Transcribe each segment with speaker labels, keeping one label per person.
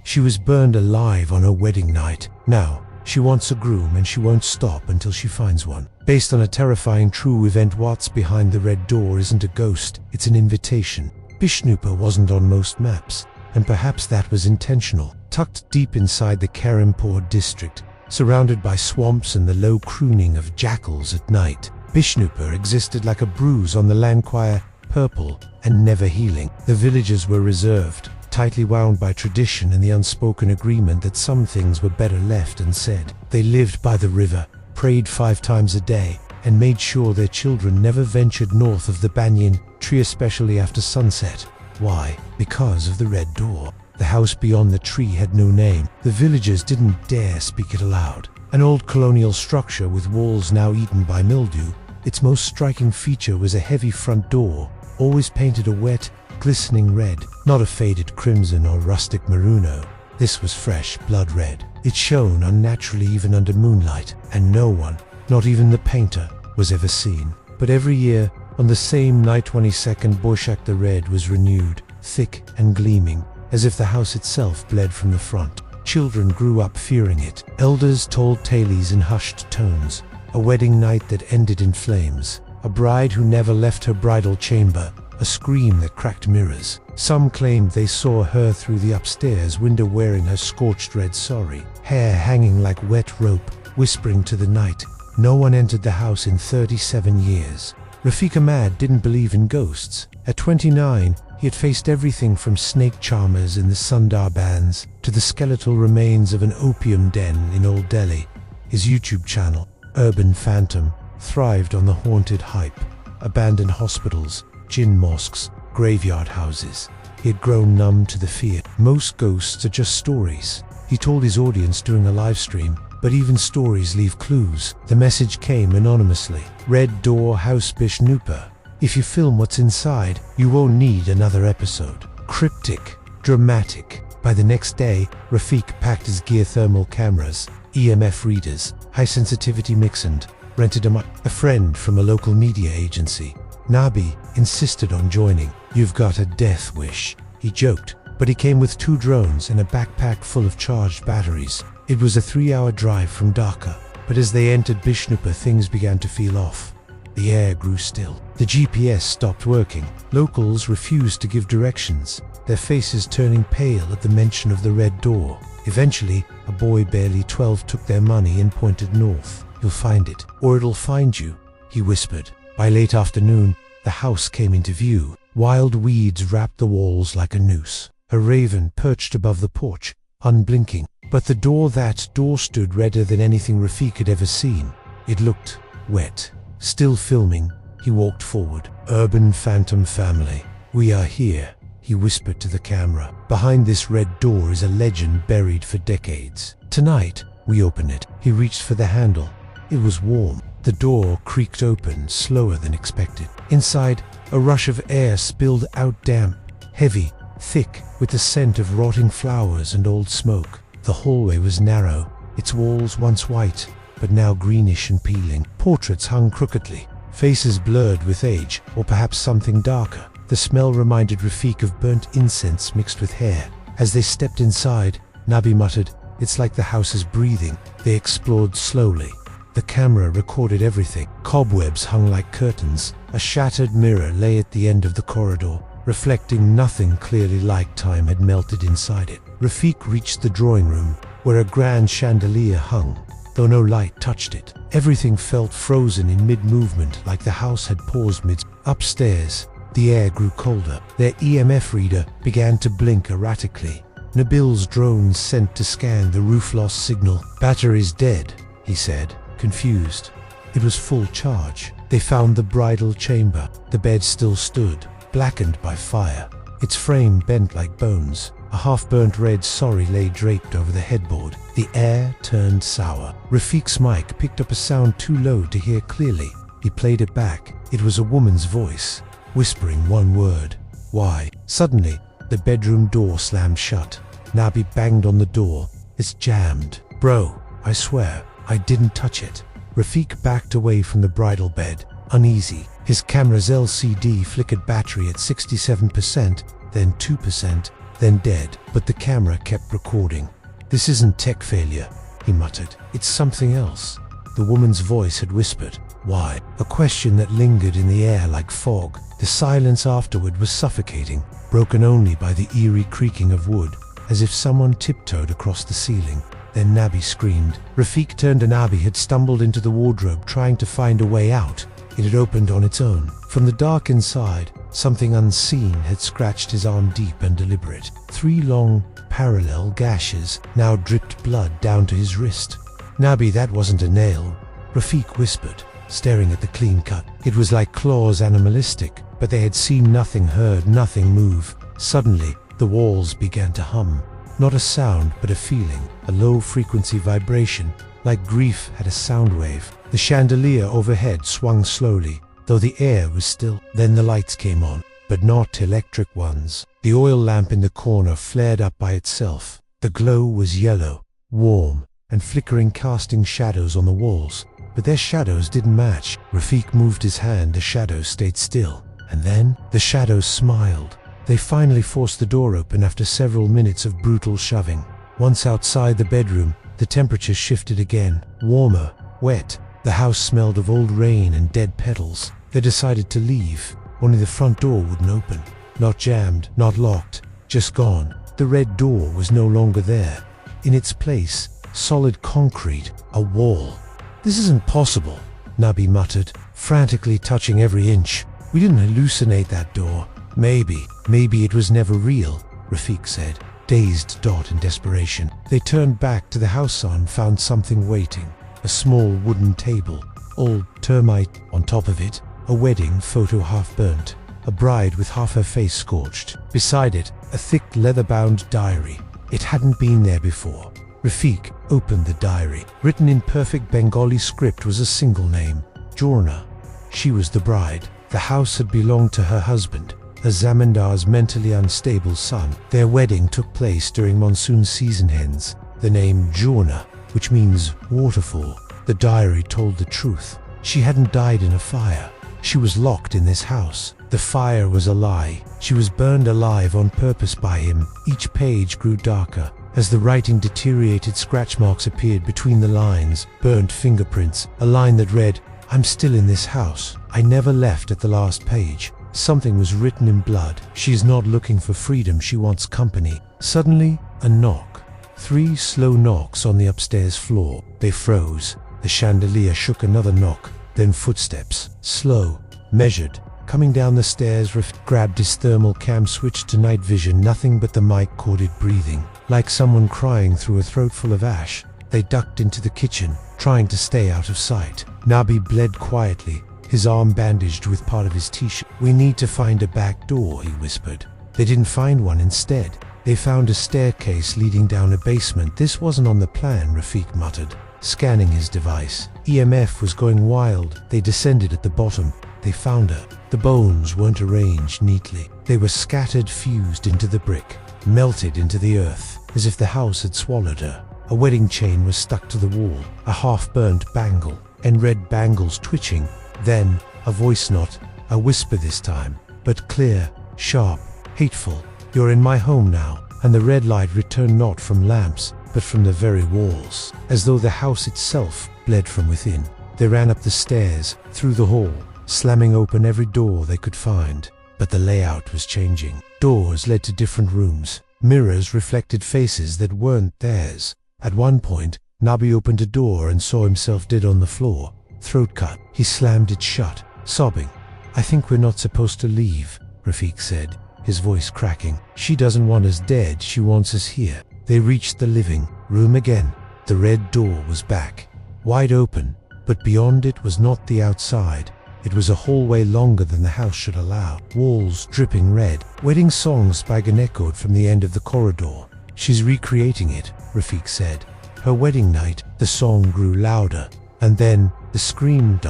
Speaker 1: She was burned alive on her wedding night. Now, she wants a groom and she won't stop until she finds one. Based on a terrifying true event, what's behind the red door isn't a ghost, it's an invitation. Bishnupur wasn't on most maps, and perhaps that was intentional. Tucked deep inside the Karimpur district, surrounded by swamps and the low crooning of jackals at night, Bishnupur existed like a bruise on the Lanquire, purple and never healing. The villages were reserved, tightly wound by tradition and the unspoken agreement that some things were better left unsaid. They lived by the river, prayed 5 times a day, and made sure their children never ventured north of the banyan tree, especially after sunset. Why? Because of the red door. The house beyond the tree had no name. The villagers didn't dare speak it aloud. An old colonial structure with walls now eaten by mildew, its most striking feature was a heavy front door, always painted a wet, glistening red, not a faded crimson or rustic maruno. This was fresh, blood red. It shone unnaturally even under moonlight, and no one, not even the painter, was ever seen. But every year, on the same night, 22nd Boishak, the red was renewed, thick and gleaming, as if the house itself bled from the front. Children grew up fearing it. Elders told tales in hushed tones. A wedding night that ended in flames. A bride who never left her bridal chamber. A scream that cracked mirrors. Some claimed they saw her through the upstairs window wearing her scorched red sari, hair hanging like wet rope, whispering to the night. No one entered the house in 37 years. Rafiq Ahmad didn't believe in ghosts. At 29, he had faced everything from snake charmers in the Sundarbans to the skeletal remains of an opium den in Old Delhi. His YouTube channel, Urban Phantom, thrived on the haunted hype. Abandoned hospitals, jinn mosques, graveyard houses. He had grown numb to the fear. Most ghosts are just stories, he told his audience during a live stream. But even stories leave clues. The message came anonymously. Red Door House Bishnupur. If you film what's inside, you won't need another episode. Cryptic, dramatic. By the next day, Rafiq packed his gear: thermal cameras, EMF readers, high sensitivity mix, and rented a friend from a local media agency. Nabi insisted on joining. "You've got a death wish," he joked, but he came with 2 drones and a backpack full of charged batteries. It was a 3-hour drive from Dhaka, but as they entered Bishnupur, things began to feel off. The air grew still. The GPS stopped working. Locals refused to give directions, their faces turning pale at the mention of the red door. Eventually, a boy barely 12 took their money and pointed north. "You'll find it, or it'll find you," he whispered. By late afternoon, the house came into view. Wild weeds wrapped the walls like a noose. A raven perched above the porch, unblinking. But that door stood redder than anything Rafiq had ever seen. It looked wet. Still filming, he walked forward. "Urban Phantom family, we are here," he whispered to the camera. "Behind this red door is a legend buried for decades. Tonight, we open it." He reached for the handle. It was warm. The door creaked open, slower than expected. Inside, a rush of air spilled out, damp, heavy, thick, with the scent of rotting flowers and old smoke. The hallway was narrow, its walls once white, but now greenish and peeling. Portraits hung crookedly, faces blurred with age, or perhaps something darker. The smell reminded Rafiq of burnt incense mixed with hair. As they stepped inside, Nabi muttered, "It's like the house is breathing." They explored slowly. The camera recorded everything. Cobwebs hung like curtains. A shattered mirror lay at the end of the corridor, reflecting nothing clearly like time had melted inside it. Rafiq reached the drawing room, where a grand chandelier hung, though no light touched it. Everything felt frozen in mid-movement, like the house had paused mid. Upstairs, the air grew colder. Their EMF reader began to blink erratically. Nabil's drone sent to scan the roof lost signal. "Battery's dead," he said, confused. It was full charge. They found the bridal chamber. The bed still stood, blackened by fire, its frame bent like bones. A half-burnt red sari lay draped over the headboard. The air turned sour. Rafiq's mic picked up a sound too low to hear clearly. He played it back. It was a woman's voice, whispering one word: "Why?" Suddenly, the bedroom door slammed shut. Nabi banged on the door. "It's jammed." "Bro, I swear, I didn't touch it." Rafiq backed away from the bridal bed, uneasy. His camera's LCD flickered battery at 67%, then 2%, then dead, but the camera kept recording. "This isn't tech failure," he muttered. "It's something else." The woman's voice had whispered, "Why?" A question that lingered in the air like fog. The silence afterward was suffocating, broken only by the eerie creaking of wood, as if someone tiptoed across the ceiling. Then Nabi screamed. Rafik turned and Nabi had stumbled into the wardrobe trying to find a way out. It had opened on its own. From the dark inside, something unseen had scratched his arm deep and deliberate. 3 long, parallel gashes now dripped blood down to his wrist. "Nabi, that wasn't a nail," Rafik whispered, staring at the clean cut. It was like claws, animalistic, but they had seen nothing, heard nothing move. Suddenly, the walls began to hum. Not a sound, but a feeling, a low-frequency vibration, like grief had a sound wave. The chandelier overhead swung slowly, though the air was still. Then the lights came on, but not electric ones. The oil lamp in the corner flared up by itself. The glow was yellow, warm, and flickering, casting shadows on the walls. But their shadows didn't match. Rafik moved his hand, the shadows stayed still. And then, the shadows smiled. They finally forced the door open after several minutes of brutal shoving. Once outside the bedroom, the temperature shifted again. Warmer, wet. The house smelled of old rain and dead petals. They decided to leave. Only the front door wouldn't open. Not jammed, not locked, just gone. The red door was no longer there. In its place, solid concrete, a wall. "This isn't possible," Nabi muttered, frantically touching every inch. "We didn't hallucinate that door." Maybe it was never real," Rafik said, dazed in desperation. They turned back to the house and found something waiting. A small wooden table, old termite on top of it, a wedding photo half burnt, a bride with half her face scorched. Beside it, a thick leather-bound diary. It hadn't been there before. Rafik opened the diary. Written in perfect Bengali script was a single name, Jorna. She was the bride. The house had belonged to her husband, a zamindar's mentally unstable son. Their wedding took place during monsoon season hence. The name Jorna, which means waterfall. The diary told the truth. She hadn't died in a fire. She was locked in this house. The fire was a lie. She was burned alive on purpose by him. Each page grew darker. As the writing deteriorated, scratch marks appeared between the lines, burnt fingerprints, a line that read, "I'm still in this house. I never left" at the last page. Something was written in blood. "She is not looking for freedom, she wants company." Suddenly, a knock. 3 slow knocks on the upstairs floor. They froze. The chandelier shook. Another knock. Then footsteps. Slow, measured. Coming down the stairs, Rafik grabbed his thermal cam, switched to night vision. Nothing but the mic corded breathing. Like someone crying through a throat full of ash. They ducked into the kitchen, trying to stay out of sight. Nabi bled quietly, his arm bandaged with part of his t-shirt. "We need to find a back door," he whispered. They didn't find one. Instead, they found a staircase leading down a basement. "This wasn't on the plan," Rafik muttered, scanning his device. EMF was going wild. They descended at the bottom. They found her. The bones weren't arranged neatly. They were scattered, fused into the brick, melted into the earth, as if the house had swallowed her. A wedding chain was stuck to the wall, a half-burnt bangle, and red bangles twitching. Then, a voice, not a whisper this time, but clear, sharp, hateful. "You're in my home now." And the red light returned not from lamps, but from the very walls, as though the house itself bled from within. They ran up the stairs, through the hall, slamming open every door they could find. But the layout was changing. Doors led to different rooms. Mirrors reflected faces that weren't theirs. At one point, Nabi opened a door and saw himself dead on the floor, throat cut. He slammed it shut, sobbing. "I think we're not supposed to leave," Rafik said, his voice cracking. "She doesn't want us dead, she wants us here." They reached the living room again. The red door was back, wide open, but beyond it was not the outside. It was a hallway longer than the house should allow, walls dripping red. Wedding songs began echoed from the end of the corridor. "She's recreating it," Rafik said. "Her wedding night." The song grew louder, and then the scream.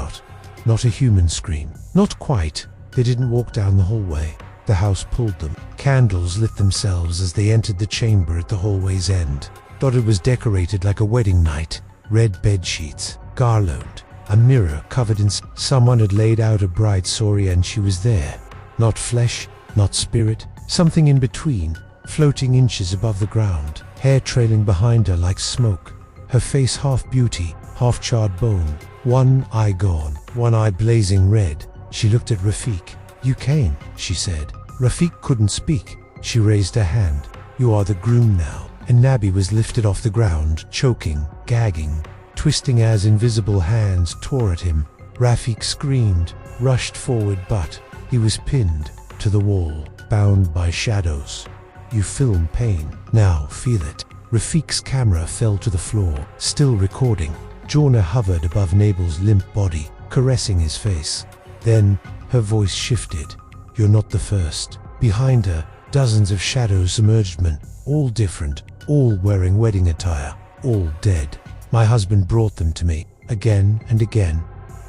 Speaker 1: Not a human scream. Not quite. They didn't walk down the hallway. The house pulled them. Candles lit themselves as they entered the chamber at the hallway's end. It was decorated like a wedding night. Red bed sheets, garland, a mirror covered in... Someone had laid out a bride's sari and she was there. Not flesh, not spirit, something in between. floating inches above the ground, hair trailing behind her like smoke, her face half beauty, half charred bone, one eye gone, one eye blazing red. She looked at Rafik. "You came," she said. Rafik couldn't speak. She raised her hand. "You are the groom now." And Nabi was lifted off the ground, choking, gagging, twisting as invisible hands tore at him. Rafik screamed, rushed forward, but he was pinned to the wall, bound by shadows. "You film pain. Now feel it." Rafik's camera fell to the floor, still recording. Jorna hovered above Nabel's limp body, caressing his face. Then her voice shifted. "You're not the first." Behind her, dozens of shadows emerged, men, all different, all wearing wedding attire, all dead. "My husband brought them to me, again and again,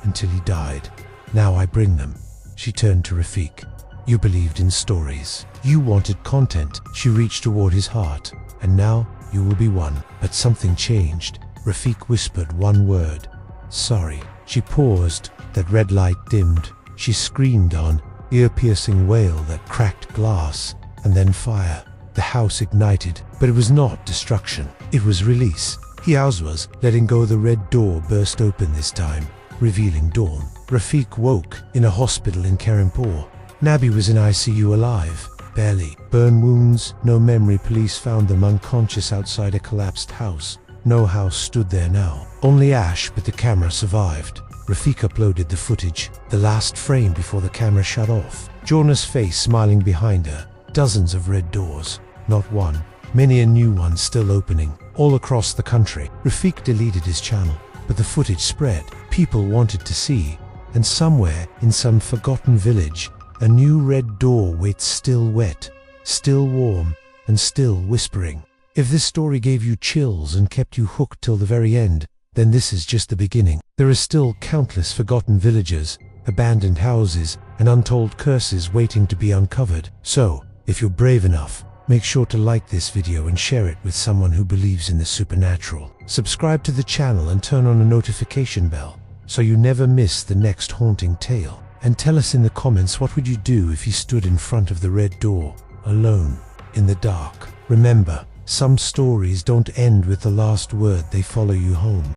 Speaker 1: until he died. Now I bring them." She turned to Rafik. "You believed in stories. You wanted content." She reached toward his heart. "And now you will be one." But something changed. Rafik whispered one word. "Sorry." She paused. That red light dimmed. She screamed on, ear-piercing wail that cracked glass, and then fire. The house ignited, but it was not destruction. It was release. Hiauzwa's letting go the red door burst open this time, revealing dawn. Rafik woke in a hospital in Karimpur. Nabi was in ICU, alive, barely. Burn wounds, no memory. Police found them unconscious outside a collapsed house. No house stood there now. Only ash, but the camera survived. Rafik uploaded the footage, the last frame before the camera shut off. Jorna's face smiling behind her. Dozens of red doors. Not one. Many a new one still opening, all across the country. Rafik deleted his channel, but the footage spread. People wanted to see. And somewhere, in some forgotten village, a new red door waits, still wet, still warm, and still whispering. If this story gave you chills and kept you hooked till the very end, then this is just the beginning. There are still countless forgotten villages, abandoned houses, and untold curses waiting to be uncovered. So, if you're brave enough, make sure to like this video and share it with someone who believes in the supernatural. Subscribe to the channel and turn on a notification bell so you never miss the next haunting tale. And tell us in the comments, what would you do if you stood in front of the red door, alone, in the dark? Remember, some stories don't end with the last word, they follow you home.